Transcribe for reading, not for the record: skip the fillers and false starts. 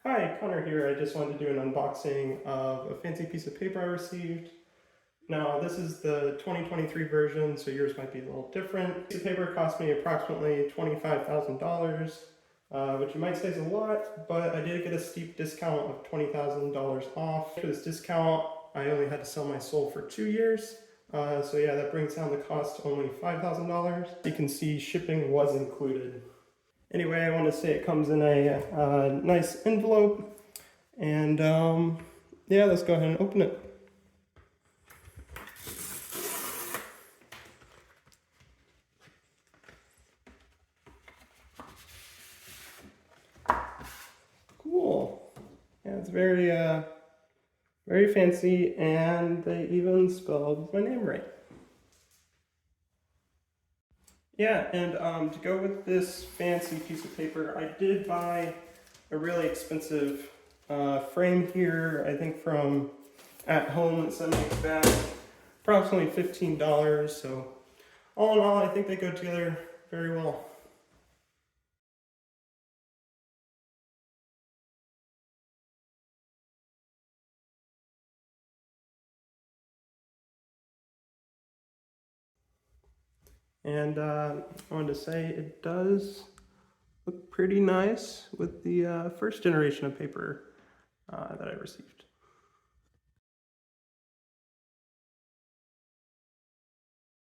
Hi, Connor here. I just wanted to do an unboxing of a fancy piece of paper I received. Now, this is the 2023 version, so yours might be a little different. This piece of paper cost me approximately $25,000, which you might say is a lot, but I did get a steep discount of $20,000 off. For this discount, I only had to sell my soul for 2 years. So yeah, that brings down the cost to only $5,000. You can see shipping was included. Anyway, I want to say it comes in a nice envelope, and yeah, let's go ahead and open it. Cool. Yeah, it's very fancy, and they even spelled my name right. Yeah, and to go with this fancy piece of paper, I did buy a really expensive frame here, I think from At Home that sent me back, approximately $15, so all in all, I think they go together very well. And I wanted to say it does look pretty nice with the first generation of paper that I received.